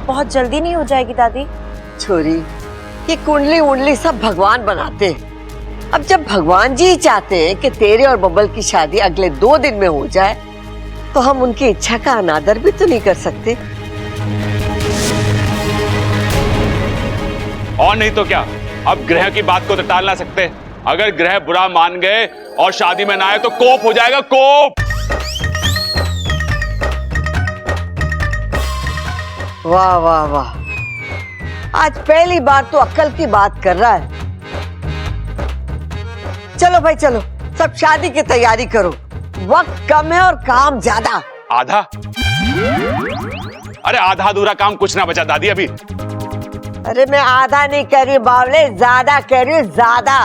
बहुत जल्दी नहीं हो जाएगी दादी? छोरी, ये कुंडली उंडली सब भगवान बनाते हैं। अब जब भगवान जी चाहते हैं कि तेरे और बबल की शादी अगले 2 दिन में हो जाए, तो हम उनकी इच्छा का अनादर भी तो नहीं कर सकते। और नहीं तो क्या, अब ग्रह की बात को तो टाल ना सकते। अगर ग्रह बुरा मान गए और शादी में ना आए तो कोप हो जाएगा, कोप। वाह वाह वाह, आज पहली बार तो अक्ल की बात कर रहा है। चलो भाई चलो, सब शादी की तैयारी करो, वक्त कम है और काम ज्यादा। आधा? अरे आधा अधूरा काम कुछ ना बचा दादी अभी। अरे मैं आधा नहीं कह रही बावले, ज्यादा कह रही हूँ, ज्यादा।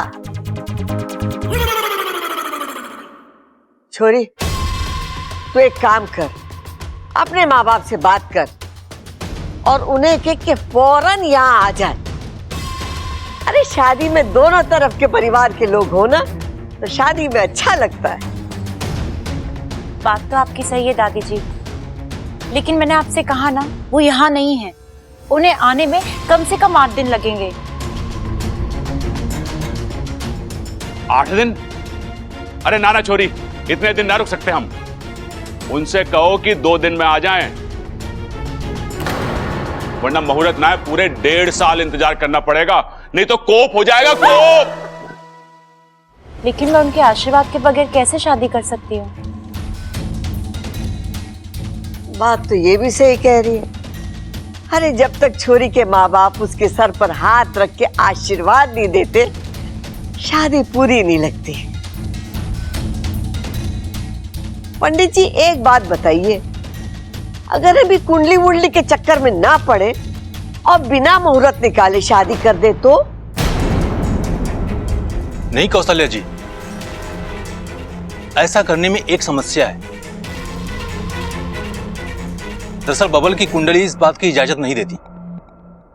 छोरी, तू एक काम कर, अपने माँ बाप से बात कर और उन्हें कह के फौरन यहाँ आ जाए। अरे शादी में दोनों तरफ के परिवार के लोग हो ना, तो शादी में अच्छा लगता है। बात तो आपकी सही है दादी जी, लेकिन मैंने आपसे कहा ना, वो यहाँ नहीं है। उन्हें आने में कम से कम 8 दिन लगेंगे। 8 दिन? अरे नाना छोरी, इतने दिन ना रुक सकते हम। उनसे कहो कि 2 दिन में आ जाएं, वरना मुहूर्त ना है, पूरे 1.5 साल इंतजार करना पड़ेगा, नहीं तो कोप हो जाएगा, कोप। लेकिन मैं उनके आशीर्वाद के बगैर कैसे शादी कर सकती हूँ? बात तो ये भी सही कह रही है। अरे जब तक छोरी के माँ बाप उसके सर पर हाथ रख के आशीर्वाद नहीं देते, शादी पूरी नहीं लगती। पंडित जी एक बात बताइए, अगर अभी कुंडली वुंडली के चक्कर में ना पड़े और बिना मुहूर्त निकाले शादी कर दे तो? नहीं कौशल्या जी, ऐसा करने में एक समस्या है। दरअसल बबल की कुंडली इस बात की इजाजत नहीं देती।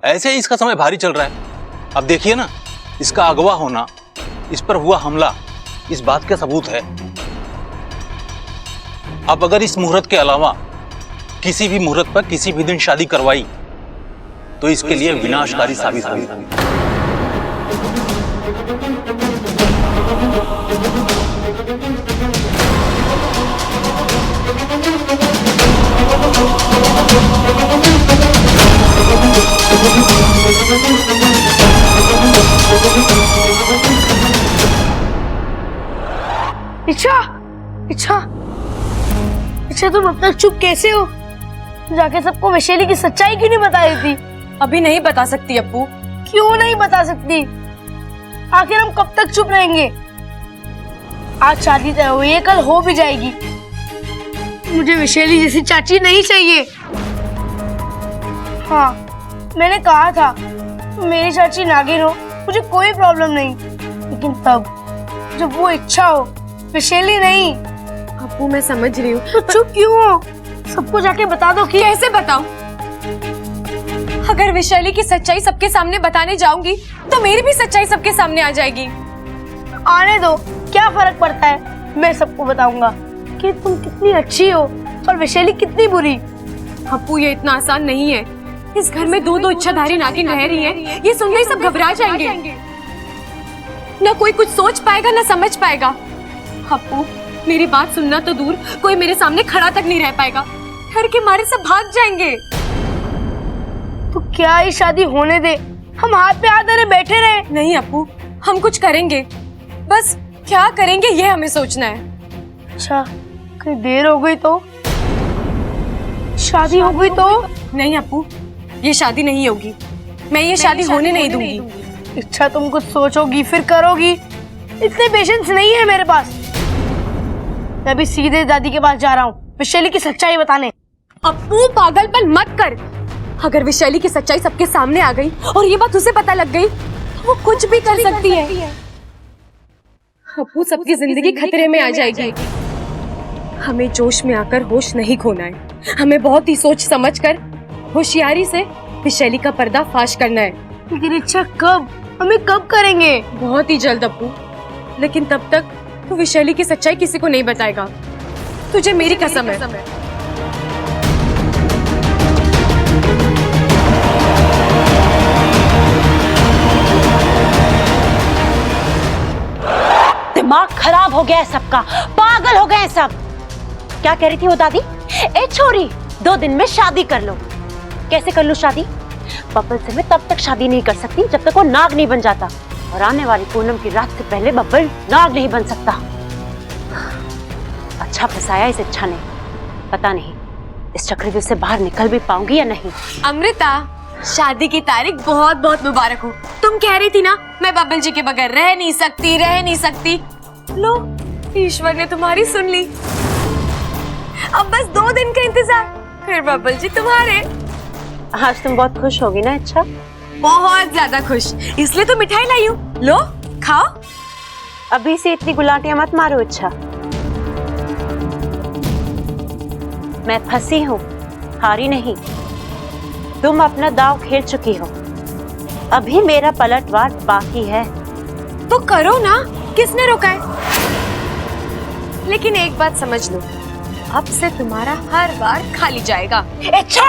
ऐसे ही इसका समय भारी चल रहा है। अब देखिए ना, इसका अगवा होना, इस पर हुआ हमला, इस बात का सबूत है। अब अगर इस मुहूर्त के अलावा किसी भी मुहूर्त पर किसी भी दिन शादी करवाई तो इसके लिए विनाशकारी साबित होगी। इच्छा तुम अब तक चुप कैसे हो? जाके सबको वैशाली की सच्चाई क्यों नहीं बताई थी? अभी नहीं बता सकती अप्पू। क्यों नहीं बता सकती? आखिर हम कब तक चुप रहेंगे? आज शादी तय हुई है, कल हो भी जाएगी। मुझे वैशाली जैसी चाची नहीं चाहिए। हाँ, मैंने कहा था मेरी चाची नागिन हो, मुझे कोई प्रॉब्लम नहीं, लेकिन तब जब वो इच्छा हो, वैशाली नहीं। अप्पू मैं समझ रही हूँ, तो चुप क्यों हो? सबको जाके बता दो कि कैसे बताऊं? अगर वैशाली की सच्चाई सबके सामने बताने जाऊंगी तो मेरी भी सच्चाई सबके सामने आ जाएगी। आने दो, क्या फर्क पड़ता है? मैं सबको बताऊंगा कि तुम कितनी अच्छी हो और वैशाली कितनी बुरी। अप्पू ये इतना आसान नहीं है। इस घर में 2 इच्छाधारी नागिन रह रही हैं, ये सुनते ही सब घबरा जाएंगे। ना कोई कुछ सोच पाएगा ना समझ पाएगा। अप्पू मेरी बात सुनना तो दूर, कोई मेरे सामने खड़ा तक नहीं रह पाएगा। डर के मारे सब भाग जाएंगे। तो क्या ये शादी होने दे, हम हाथ पे हाथ धरे बैठे रहे? नहीं अप्पू, हम कुछ करेंगे, बस क्या करेंगे ये हमें सोचना है। अच्छा, कहीं देर हो गई तो? शादी हो गई तो? नहीं अप्पू, ये शादी नहीं होगी। मैं ये शादी होने नहीं दूंगी। इच्छा तुम कुछ सोचोगी फिर करोगी, इतने पेशेंस नहीं है मेरे पास। मैं अभी सीधे दादी के पास जा रहा हूँ वैशाली की सच्चाई बताने। अप्पू पागलपन मत कर। अगर वैशाली की सच्चाई सबके सामने आ गई और ये बात उसे पता लग गई तो वो कुछ भी कर सकती है। अप्पू सबकी जिंदगी खतरे में आ जाएगी। हमें जोश में आकर होश नहीं खोना है। हमें बहुत ही सोच समझकर होशियारी से वैशाली का पर्दा फाश करना है। लेकिन इच्छा कब? हमें कब करेंगे? बहुत ही जल्द अप्पू, लेकिन तब तक तो वैशाली की सच्चाई किसी को नहीं बताएगा। तुझे मेरी कसम है। हो गया है सबका, पागल हो गए हैं सब। क्या कह रही थी वो दादी? ए छोरी, 2 दिन में शादी कर लो। कैसे कर लूं शादी? बब्बल से मैं तब तक शादी नहीं कर सकती जब तक वो नाग नहीं बन जाता, और आने वाली पूनम की रात से पहले बब्बल नाग नहीं बन सकता। अच्छा फंसाया इस इच्छा ने, पता नहीं इस चक्रव्यूह से बाहर निकल भी पाऊंगी या नहीं। अमृता, शादी की तारीख बहुत बहुत मुबारक हो। तुम कह रही थी ना मैं बब्बल जी के बगैर रह नहीं सकती। लो, ईश्वर ने तुम्हारी सुन ली। अब बस 2 दिन का इंतजार, फिर बब्बल जी तुम्हारे। आज तुम बहुत खुश होगी ना? अच्छा, बहुत ज्यादा खुश, इसलिए तो मिठाई लाई हूँ। लो, खाओ। अभी से इतनी गुलाटियां मत मारो। अच्छा, मैं फंसी हूँ, हारी नहीं। तुम अपना दांव खेल चुकी हो, अभी मेरा पलटवार बाकी है। तो करो ना, किसने रोका है? लेकिन एक बात समझ लो, अब से तुम्हारा हर बार खाली जाएगा। अच्छा,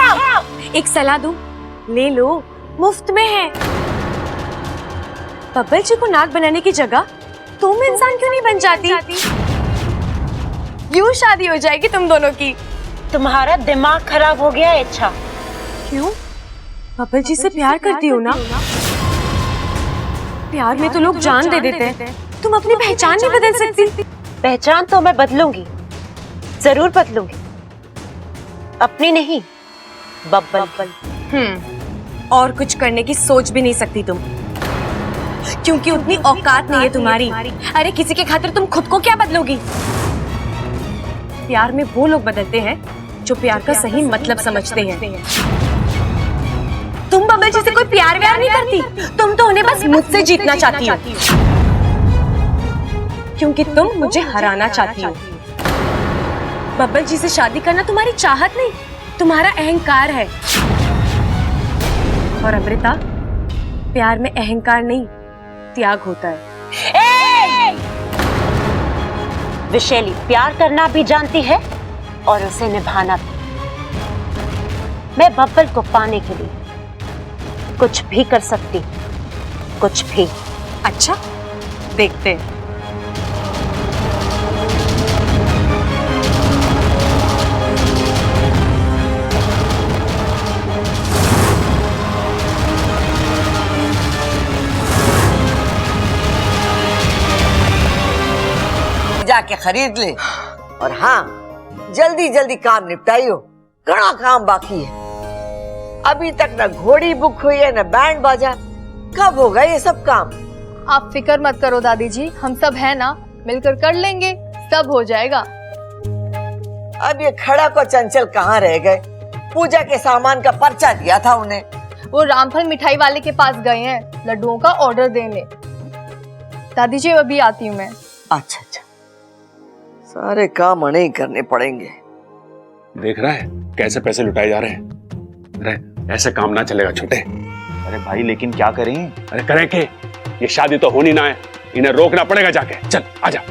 एक सलाह दूं, ले लो, मुफ्त में है। बब्बल जी को नाग बनाने की जगह तुम इंसान क्यों नहीं बन जाती? यूं शादी हो जाएगी तुम दोनों की। तुम्हारा दिमाग खराब हो गया है। अच्छा, क्यों? बब्बल जी से प्यार करती हो ना? प्यार में तो लोग जान दे देते हैं। तुम अपनी पहचान नहीं बदल सकती? पहचान तो मैं बदलूंगी, जरूर बदलूंगी। अपनी नहीं, बब्बल। और कुछ करने की सोच भी नहीं सकती तुम, क्योंकि उतनी औकात नहीं है तुम्हारी। अरे किसी के खातिर तुम खुद को क्या बदलोगी? प्यार में वो लोग बदलते हैं जो प्यार का सही मतलब समझते हैं। तुम बब्बल जी से कोई प्यार व्यार नहीं करती, तुम तो उन्हें बस मुझसे जीतना चाहती हो, क्योंकि तुम मुझे हराना चाहती हो। बब्बल जी से शादी करना तुम्हारी चाहत नहीं, तुम्हारा अहंकार है। और अमृता, प्यार में अहंकार नहीं, त्याग होता है। विशैली प्यार करना भी जानती है और उसे निभाना भी। मैं बब्बल को पाने के लिए कुछ भी कर सकती, कुछ भी। अच्छा, देखते हैं। जाके खरीद ले, और हाँ, जल्दी जल्दी काम निपटाइयो, घना काम बाकी है। अभी तक न घोड़ी बुक हुई है न बैंड बाजा, कब होगा ये सब काम? आप फिक्र मत करो दादी जी, हम सब है ना, मिलकर कर लेंगे, सब हो जाएगा। अब ये खड़ा को चंचल कहाँ रह गए? पूजा के सामान का पर्चा दिया था उन्हें। वो रामफल मिठाई वाले के पास गए हैं लड्डुओं का ऑर्डर देने। दादी जी अभी आती हूँ मैं। अच्छा अच्छा, सारे काम उन्हें ही करने पड़ेंगे। देख रहा है कैसे पैसे लुटाए जा रहे हैं? अरे ऐसे काम ना चलेगा छोटे। अरे भाई लेकिन क्या करें? अरे करें के, ये शादी तो होनी ना है, इन्हें रोकना पड़ेगा जाके। चल आजा।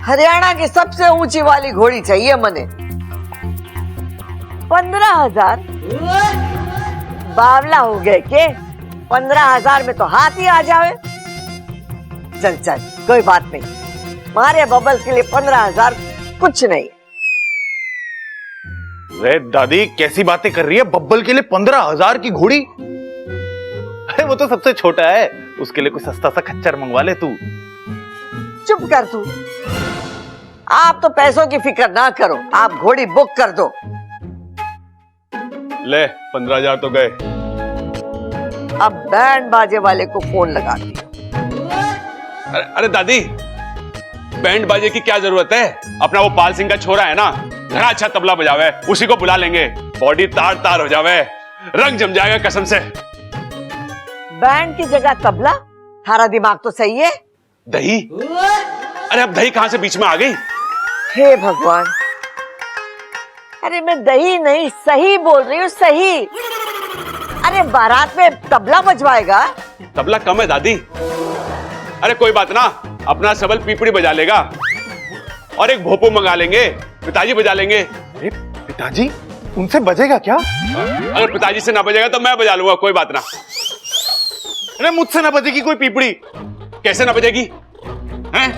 हरियाणा की सबसे ऊंची वाली घोड़ी चाहिए मने। 15,000? बावला हो गए के? 15,000 में तो हाथी आ जावे। चल चल, कोई बात नहीं, मारे बबल के लिए 15,000 कुछ नहीं। रे दादी कैसी बातें कर रही है? बब्बल के लिए 15,000 की घोड़ी? अरे वो तो सबसे छोटा है, उसके लिए कोई सस्ता सा खच्चर मंगवा ले तू। चुप कर तू, आप तो पैसों की फिक्र ना करो, आप घोड़ी बुक कर दो। ले 15,000 तो गए। अब बैंड बाजे वाले को फोन लगा दी। अरे दादी, बैंड बाजे की क्या जरूरत है? अपना वो पाल सिंह का छोरा है ना, घना अच्छा तबला बजावे, उसी को बुला लेंगे, बॉडी तार तार हो जावे, रंग जम जाएगा कसम से। बैंड की जगह तबला? थारा दिमाग तो सही है। दही? अरे अब दही कहां से बीच में आ गई? हे भगवान, अरे मैं दही नहीं सही बोल रही हूँ, सही। अरे बारात में तबला बजवाएगा? तबला कम है दादी। अरे कोई बात ना, अपना सबल पीपड़ी बजा लेगा और एक भोपू मंगा लेंगे, पिताजी बजा लेंगे। पिताजी? उनसे बजेगा क्या? अगर पिताजी से ना बजेगा तो मैं बजा लूंगा, कोई बात ना। अरे मुझसे ना बजेगी कोई पीपड़ी? कैसे ना बजेगी? हैं?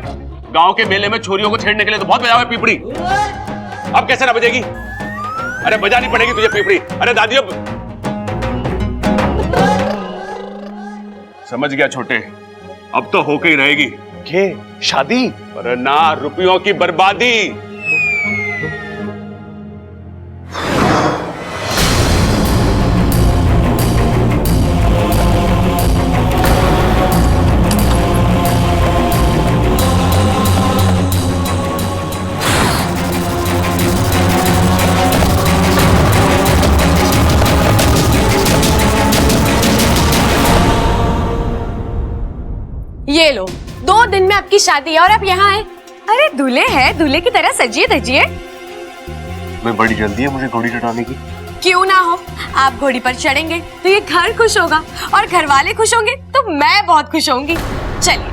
गांव के मेले में छोरियों को छेड़ने के लिए तो बहुत बजा हुआ है पीपड़ी। अब कैसे ना बजेगी? अरे बजानी पड़ेगी तुझे पीपड़ी। अरे दादी अब समझ गया छोटे, अब तो होके ही रहेगी। ये शादी? अरे ना, रुपयों की बर्बादी। ये लो, 2 दिन में आपकी शादी है और आप यहाँ आए। अरे दूल्हे हैं, दूल्हे की तरह सजिए धजिए। मैं बड़ी जल्दी है मुझे घोड़ी चढ़ाने की। क्यों ना हो, आप घोड़ी पर चढ़ेंगे तो ये घर खुश होगा और घर वाले खुश होंगे तो मैं बहुत खुश होंगी। चलिए,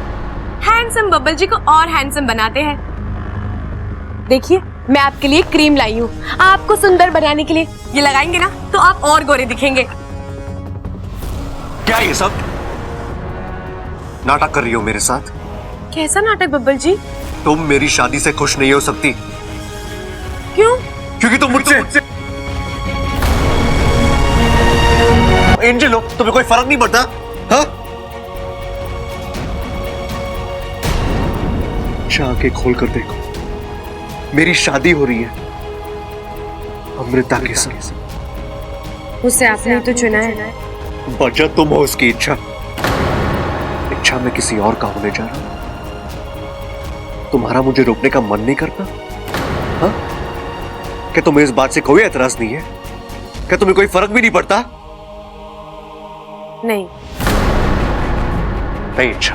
हैंडसम बब्बल जी को और हैंडसम बनाते हैं। देखिए, मैं आपके लिए क्रीम लाई हूँ आपको सुंदर बनाने के लिए। ये लगाएंगे ना तो आप और गोरे दिखेंगे। क्या ये सब नाटक कर रही हो मेरे साथ? कैसा नाटक बब्बल जी? तुम मेरी शादी से खुश नहीं हो सकती। क्यों? क्योंकि तुम मुझसे एंजल हो, तुम्हें कोई फर्क नहीं पड़ता? हाँ? आंखें खोल कर देखो, मेरी शादी हो रही है अमृता के साथ। उसे आपने तो चुना है। वजह तुम हो उसकी इच्छा। इच्छा मैं किसी और का होने जा रहा हूं। तुम्हारा मुझे रोकने का मन नहीं करता? हाँ? क्या तुम्हें इस बात से कोई एतराज नहीं है? क्या तुम्हें कोई फर्क भी नहीं पड़ता? नहीं। नहीं इच्छा,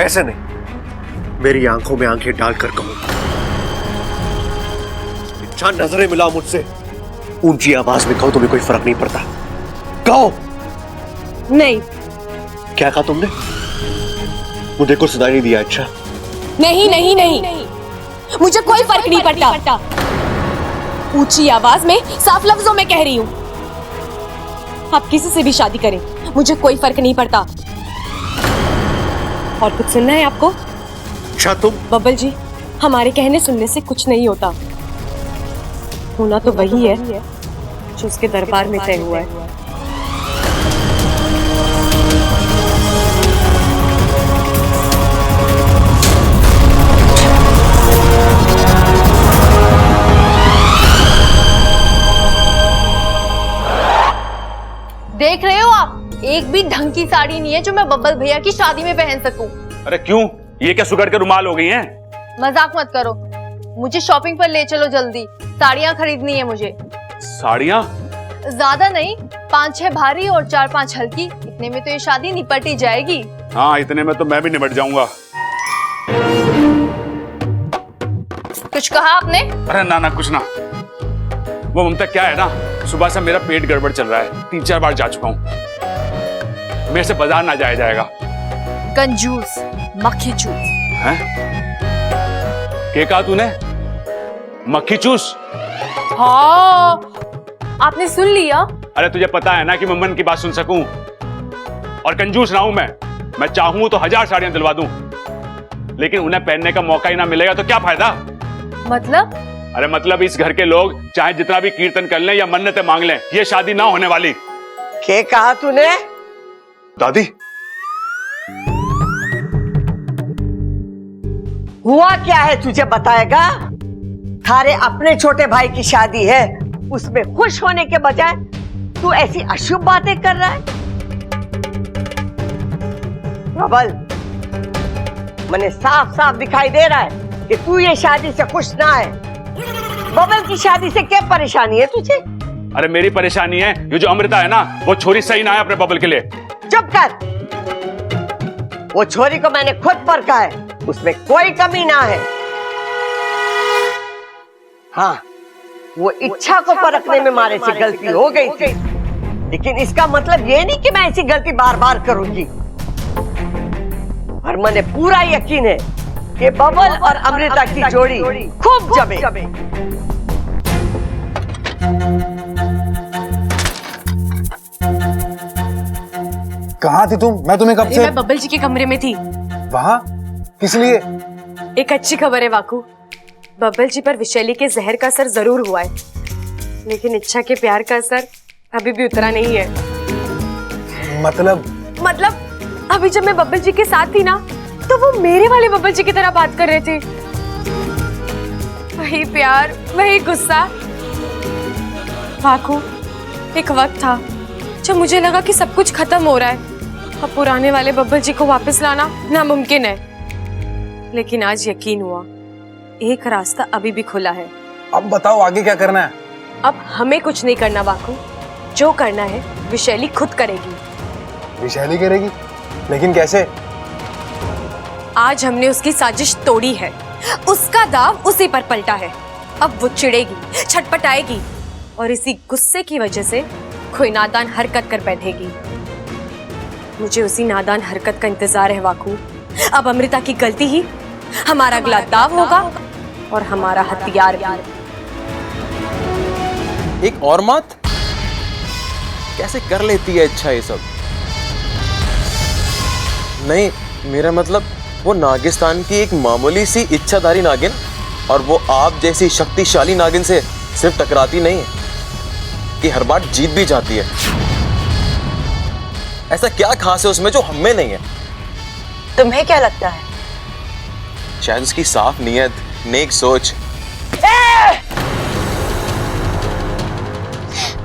ऐसे नहीं। मेरी आंखों में आंखें डालकर कहो। इच्छा, नजरें मिलाओ मुझसे। ऊंची आवाज में कहो तुम्हें कोई फर्क नहीं पड़ता। कहो। नहीं। क्या कहा तुमने? मुझे कुछ सुनाई नहीं दिया। अच्छा, नहीं नहीं नहीं, मुझे कोई फर्क नहीं पड़ता। ऊंची आवाज में साफ लफ्जों में कह रही हूं, आप किसी से भी शादी करें, मुझे कोई फर्क नहीं पड़ता। और कुछ सुनना है आपको? अच्छा तुम? बब्बल जी, हमारे कहने सुनने से कुछ नहीं होता। होना तो वही है जो उसके दरबार में तय हुआ है। देख रहे हो आप, एक भी ढंग की साड़ी नहीं है जो मैं बब्बल भैया की शादी में पहन सकूं। अरे क्यों? ये क्या सुगड़ के रुमाल हो गई हैं? मजाक मत करो, मुझे शॉपिंग पर ले चलो जल्दी। साड़ियाँ खरीदनी है मुझे। साड़ियाँ? ज्यादा नहीं, 5-6 भारी और 4-5 हल्की। इतने में तो ये शादी निपट ही जाएगी। हाँ, इतने में तो मैं भी निपट जाऊंगा। कुछ कहा आपने? अरे ना ना, कुछ ना। वो ममता क्या है ना, सुबह से मेरा पेट गड़बड़ चल रहा है। 3-4 बार जा चुका हूँ। मेरे से बाजार ना जाया जाएगा। कंजूस, मक्खी चूस। हैं? क्या कहा तूने? मक्खी चूस? हाँ, आपने सुन लिया? अरे तुझे पता है ना कि मैं मन की बात सुन सकूं। और कंजूस ना हूं मैं चाहूं तो 1000 साड़ियां दिलवा दूं, लेकिन उन्हें पहनने का मौका ही ना मिलेगा तो क्या फायदा? मतलब? अरे मतलब इस घर के लोग चाहे जितना भी कीर्तन कर लें या मन्नतें मांग लें, ये शादी ना होने वाली। क्या कहा तूने? दादी, हुआ क्या है तुझे बताएगा? थारे अपने छोटे भाई की शादी है, उसमें खुश होने के बजाय तू ऐसी अशुभ बातें कर रहा है। प्रबल, मैंने साफ साफ दिखाई दे रहा है कि तू ये शादी से खुश ना है। बबल की शादी से क्या परेशानी है तुझे? अरे मेरी परेशानी है ये जो अमृता है ना, वो छोरी सही ना है अपने बबल के लिए। चुप कर। वो छोरी को मैंने खुद परखा है, उसमें कोई कमी ना है। हाँ, वो इच्छा को परखने में मारे से गलती हो गई थी, लेकिन इसका मतलब ये नहीं कि मैं ऐसी गलती बार बार करूंगी। और मुझे पूरा यकीन है कि बबल और अमृता की जोड़ी खूब जमे। कहाँ थी तुम? मैं तुम्हें कब से? मैं बब्बल जी के कमरे में थी। वहाँ? किस लिए? एक अच्छी खबर है वाकू, बब्बल जी पर विशैली के जहर का असर जरूर हुआ है, लेकिन इच्छा के प्यार का असर अभी भी उतरा नहीं है। मतलब अभी जब मैं बब्बल जी के साथ थी ना, तो वो मेरे वाले बब्बल जी की तरह बात कर रहे थे। वही प्यार, वही गुस्सा। वाकू, एक वक्त था जब मुझे लगा कि सब कुछ खत्म हो रहा है, अब पुराने वाले बब्बल जी को वापस लाना नामुमकिन है। लेकिन आज यकीन हुआ, एक रास्ता अभी भी खुला है। अब बताओ आगे क्या करना है? अब हमें कुछ नहीं करना वाकू, जो करना है विशैली खुद करेगी। विशैली करेगी? लेकिन कैसे? आज हमने उसकी साजिश तोड़ी है, उसका दाव उसी पर पलटा है। अब वो चिढ़ेगी, छटपटाएगी और इसी गुस्से की वजह से कोई नादान हरकत कर बैठेगी। मुझे उसी नादान हरकत का इंतजार है वाकू। अब अमृता की गलती ही हमारा अगला दाव होगा और हमारा हथियार भी। एक और मत, कैसे कर लेती है इच्छा ये सब? नहीं, मेरा मतलब वो नागिस्तान की एक मामूली सी इच्छाधारी नागिन, और वो आप जैसी शक्तिशाली नागिन से सिर्फ टकराती नहीं है कि हर बार जीत भी जाती है। ऐसा क्या खास है उसमें जो हमें नहीं है? तुम्हें क्या लगता है? शायद उसकी साफ नीयत, नेक सोच।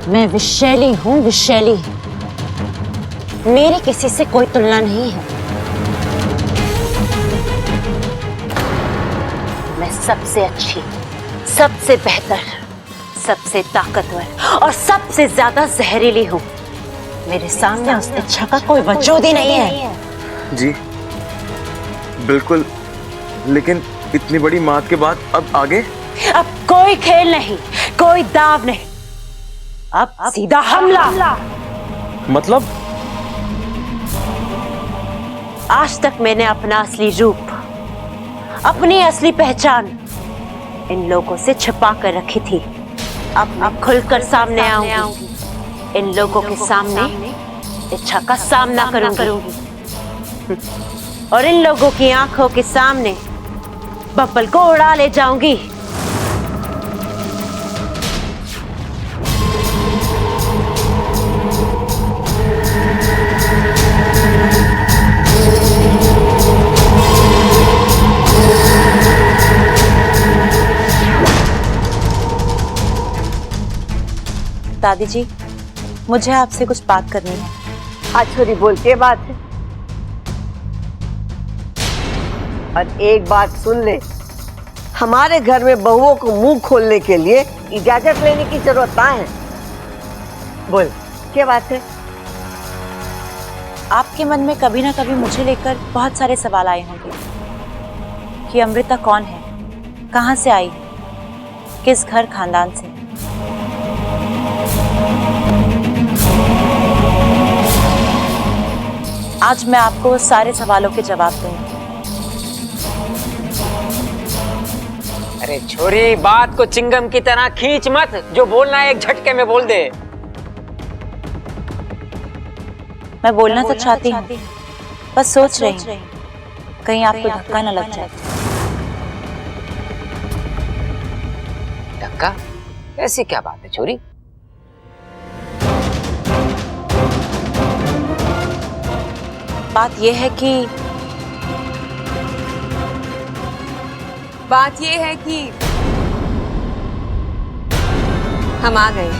मैं विशैली हूँ, विशैली। मेरी किसी से कोई तुलना नहीं है। मैं सबसे अच्छी, सबसे बेहतर, सबसे ताकतवर और सबसे ज्यादा जहरीली हूँ। मेरे सामने उस इच्छा का कोई वजूद ही नहीं है। जी बिल्कुल, लेकिन इतनी बड़ी मात के बाद अब आगे? अब कोई खेल नहीं, कोई दाव नहीं, अब सीधा हमला। मतलब? आज तक मैंने अपना असली रूप, अपनी असली पहचान इन लोगों से छिपा कर रखी थी। अब खुलकर सामने आऊंगी, इन लोगों के सामने इच्छा का सामना करूंगी और इन लोगों की आंखों के सामने बब्बल को उड़ा ले जाऊंगी। दादी जी, मुझे आपसे कुछ बात करनी है। आज छोरी बोल के बात है, और एक बात सुन ले, हमारे घर में बहुओं को मुंह खोलने के लिए इजाजत लेने की जरूरत ना है। बोल, क्या बात है? आपके मन में कभी ना कभी मुझे लेकर बहुत सारे सवाल आए होंगे कि अमृता कौन है, कहाँ से आई, किस घर खानदान से। आज मैं आपको उस सारे सवालों के जवाब दूंगी। अरे छोरी, बात को चिंगम की तरह खींच मत, जो बोलना है एक झटके में बोल दे। मैं बोलना तो चाहती हूँ, बस सोच रही हूँ कहीं आपको धक्का न लग जाए। धक्का? ऐसी क्या बात है छोरी? बात यह है कि हम आ गए।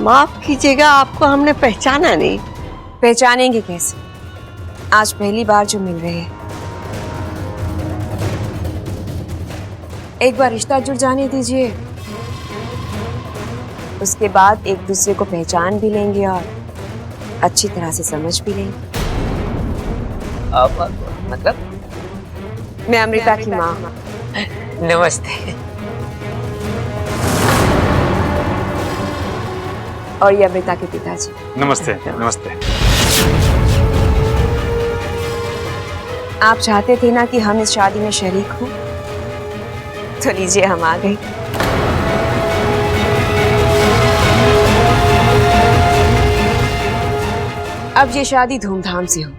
माफ कीजिएगा, आपको हमने पहचाना नहीं। पहचानेंगे कैसे? आज पहली बार जो मिल रहे हैं। एक बार रिश्ता जुड़ जाने दीजिए, उसके बाद एक दूसरे को पहचान भी लेंगे और अच्छी तरह से समझ भी लेंगे। मतलब? मैं अमृता की माँ। नमस्ते। और ये अमृता के पिताजी। नमस्ते। नमस्ते। आप चाहते थे ना कि हम इस शादी में शरीक हों, तो लीजिए हम आ गए। अब ये शादी धूमधाम से हो।